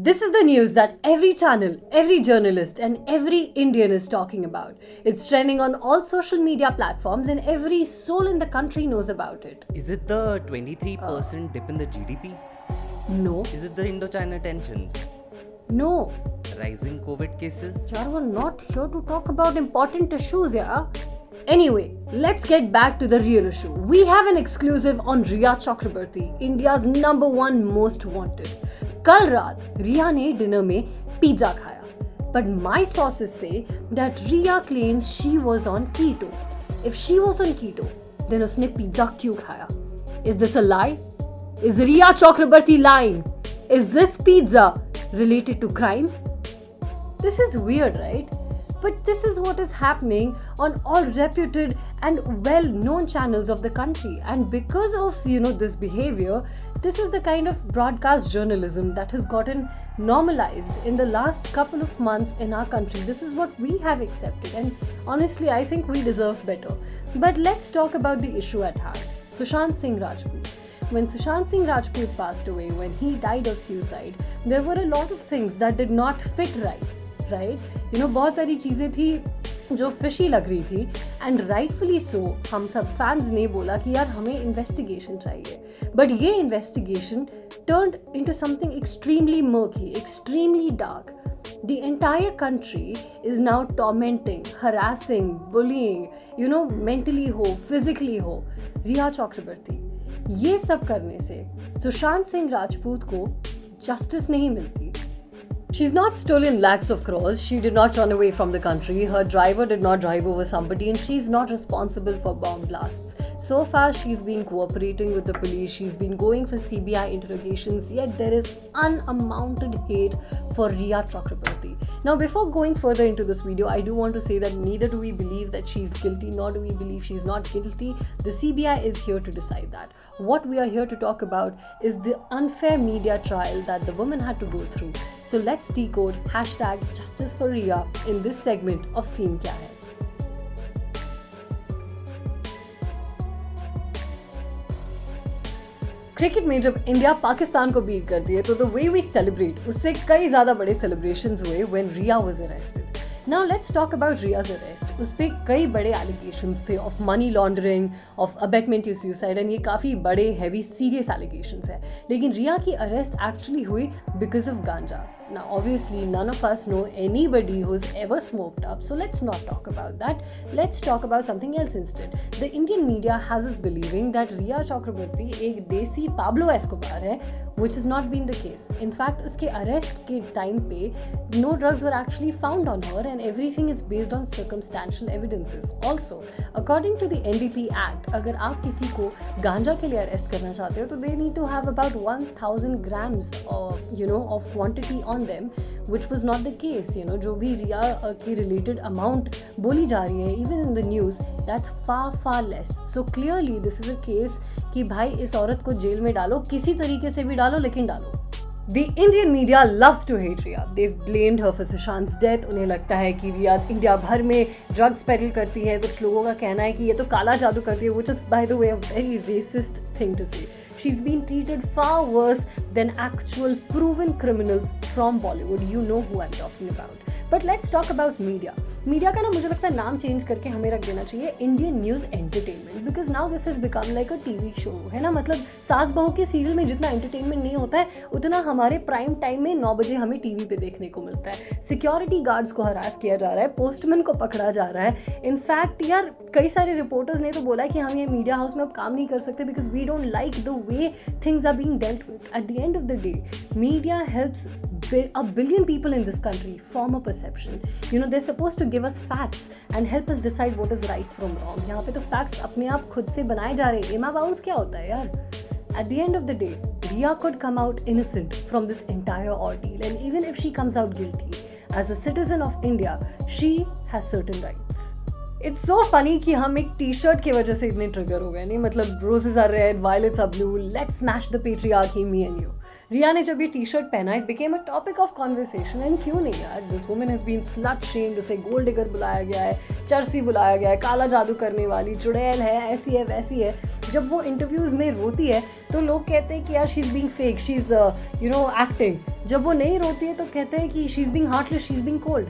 This is the news that every channel, every journalist, and every Indian is talking about. It's trending on all social media platforms, and every soul in the country knows about it. Is it the 23% dip in the GDP? No, Is it the Indo-China tensions? no, Rising COVID cases? yaar, we're not here to talk about important issues, yeah. Anyway, let's get back to the real issue. We have an exclusive on Riya Chakrabarti, India's #1 most wanted. कल रात रिया ने dinner में pizza खाया, but my sources say that Riya claims she was on keto. If she was on keto, then उसने pizza क्यों खाया? Is this a lie? Is Riya Chakrabarti lying? Is this pizza related to crime? This is weird, right? But this is what is happening on all reputed and well-known channels of the country. And because of this behavior, this is the kind of broadcast journalism that has gotten normalized in the last couple of months in our country. This is what we have accepted, and honestly, I think we deserve better. But let's talk about the issue at hand. Sushant Singh Rajput. When Sushant Singh Rajput passed away, when he died of suicide, there were a lot of things that did not fit right. बहुत सारी चीज़ें थी जो fishy लग रही थी, and rightfully so हम सब फैंस ने बोला कि यार हमें इन्वेस्टिगेशन चाहिए. बट ये investigation turned into something extremely murky, extremely dark. The entire country is now tormenting, harassing, bullying, mentally हो, physically हो, रिया चक्रवर्ती. ये सब करने से सुशांत सिंह राजपूत को जस्टिस नहीं मिलती. She's not stolen lakhs of crores. She did not run away from the country. Her driver did not drive over somebody, and she's not responsible for bomb blasts. So far, she's been cooperating with the police. She's been going for CBI interrogations. Yet there is unmounted hate for Riya Chakrabarti. Now, before going further into this video, I do want to say that neither do we believe that she's guilty, nor do we believe she's not guilty. The CBI is here to decide that. What we are here to talk about is the unfair media trial that the woman had to go through. So let's decode #Justice for Riya in this segment of Scene Kya Hai. Cricket में जब India Pakistan को beat करती है तो the way we celebrate उससे कई ज़्यादा बड़े सेलिब्रेशंस हुए when Riya was arrested. Now let's talk about Riya's arrest. उस पर कई बड़े एलिगेशंस थे of money laundering, of abetment to suicide, and ये काफ़ी बड़े हैवी सीरियस एलिगेशंस है. लेकिन रिया की अरेस्ट एक्चुअली हुई बिकॉज ऑफ गांजा. Now, obviously, none of us know anybody who's ever smoked up, so let's not talk about that. Let's talk about something else instead. The Indian media has us believing that Riya Chakrabarti एक देसी Pablo Escobar है, which has not been the case. In fact, उसके arrest के time पे no drugs were actually found on her, and everything is based on circumstantial evidences. Also, according to the NDP Act, अगर आप किसी को गांजा के लिए arrest करना चाहते हो तो they need to have about 1000 grams of quantity on them, which was not the case. जो भी रिया के related amount बोली जा रही है even in the news, that's far less. So clearly this is a case कि भाई इस औरत को जेल में डालो, किसी तरीके से भी डालो, लेकिन डालो. The Indian media loves to hate Riya. They've blamed her for Sushant's death. उन्हें लगता है कि रिया इंडिया भर में ड्रग्स पेडल करती है. कुछ लोगों का कहना है कि ये तो काला जादू करती है, which is by the way a very racist thing to say. She's been treated far worse than actual proven criminals from Bollywood. You know who I'm talking about. But let's talk about media. Media का ना मुझे लगता है नाम change करके हमें रख देना चाहिए Indian news entertainment, because now this has become like a TV show, है ना. मतलब सास बहू के सीरियल में जितना एंटरटेनमेंट नहीं होता है उतना हमारे प्राइम टाइम में 9 बजे हमें टीवी पे देखने को मिलता है. सिक्योरिटी गार्ड्स को हरास किया जा रहा है, पोस्टमैन को पकड़ा जा रहा है. इनफैक्ट यार कई सारे रिपोर्टर्स ने तो बोला है कि हम ये मीडिया हाउस में अब काम नहीं कर सकते because we don't like the way things are being dealt with. At the end of the day media helps a billion people in this country form a perception. They're supposed to give us facts and help us decide what is right from wrong. यहाँ पे तो facts अपने आप खुद से बनाए जा रहे हैं. एमा बाउंस क्या होता है यार? At the end of the day, Riya could come out innocent from this entire ordeal, and even if she comes out guilty, as a citizen of India, she has certain rights. It's so funny कि हम एक T-shirt की वजह से इतने trigger हो गए. नहीं मतलब roses are red, violets are blue, let's smash the patriarchy, me and you. रिया ने जब ये टी शर्ट पहना it became a topic of conversation and क्यों नहीं यार, this woman has been slut shamed, उसे गोल्ड डिगर बुलाया गया है, चर्सी बुलाया गया है, काला जादू करने वाली, चुड़ैल है, ऐसी है वैसी है। जब वो इंटरव्यूज़ में रोती है तो लोग कहते हैं कि यार she is being fake, she is acting. जब वो नहीं रोती है तो कहते हैं कि she is being heartless, she is being cold.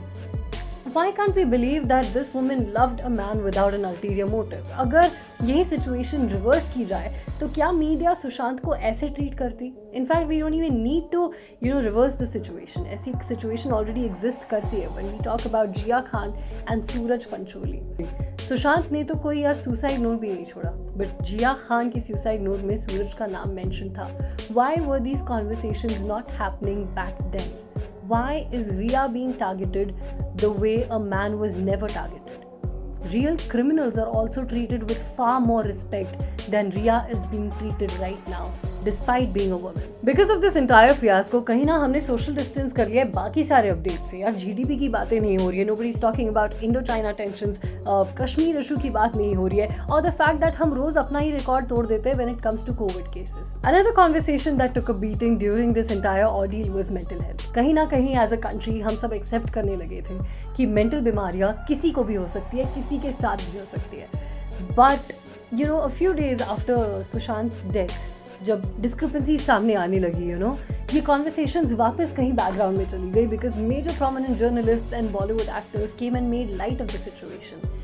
Why can't we believe that this woman loved a man without an ulterior motive? अगर यही सिचुएशन रिवर्स की जाए तो क्या मीडिया सुशांत को ऐसे ट्रीट करती? In fact we don't even need to reverse the situation. ऐसी सिचुएशन ऑलरेडी एग्जिस्ट करती है when we talk about Jiah Khan and Sooraj Pancholi. Sushant ने तो कोई यार सुसाइड नोट भी नहीं छोड़ा, बट जिया खान की सुसाइड नोट में सूरज का नाम मेंशन था। Why were these conversations not happening back then? Why is Riya being targeted the way a man was never targeted? Real criminals are also treated with far more respect than Riya is being treated right now, despite being a woman. Because of this entire fiasco, कहीं ना हमने social distance कर लिया है बाकी सारे updates से। यार GDP की बातें नहीं हो रही है, nobody is talking about Indo-China tensions, Kashmir issue की बात नहीं हो रही है, और the fact that हम रोज अपना ही रिकॉर्ड तोड़ देते हैं when it comes to COVID cases. Another conversation that took a beating during this entire ordeal was mental health. कहीं ना कहीं as a country हम सब accept करने लगे थे कि मेंटल बीमारियां किसी को भी हो सकती है, किसी के साथ भी हो सकती है। But a few days after Sushant death, जब डिस्क्रिपेंसी सामने आने लगी ये कॉन्वर्सेशंस वापस कहीं बैकग्राउंड में चली गई, because major prominent journalist and Bollywood actors came and made light of the situation.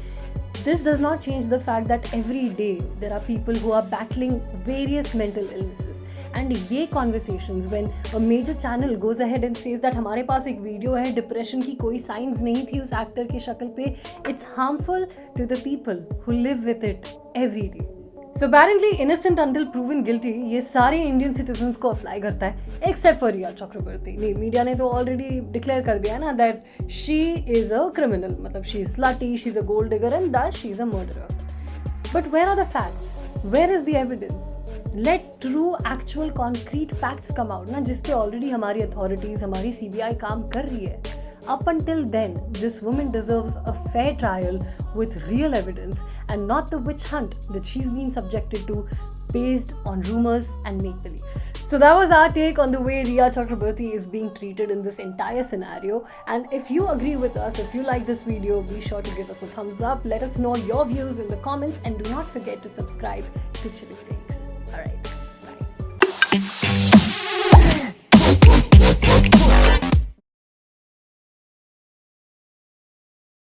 This does not change the fact that every day there are people who are battling various mental illnesses. And ये conversations when a major channel goes ahead and says that हमारे पास एक video है, depression की कोई science नहीं थी उस actor की शक्ल पे, it's harmful to the people who live with it every day. So apparently innocent until proven guilty ये सारे इंडियन सिटीजन्स को अप्लाई करता है एक्सेप्ट फॉर रिया चक्रवर्ती। नहीं, मीडिया ने तो ऑलरेडी डिक्लेयर कर दिया है ना that she is a criminal, मतलब she is slutty, she is a gold digger and that she is a murderer. But where are the facts, where is the evidence? Let true actual concrete facts come out ना, जिस पे already हमारी authorities, हमारी CBI काम कर रही है। Up until then, this woman deserves a fair trial with real evidence and not the witch hunt that she's been subjected to based on rumors and make-believe. So that was our take on the way Riya Chakraborty is being treated in this entire scenario. And if you agree with us, if you like this video, be sure to give us a thumbs up. Let us know your views in the comments and do not forget to subscribe to Chilli Takes.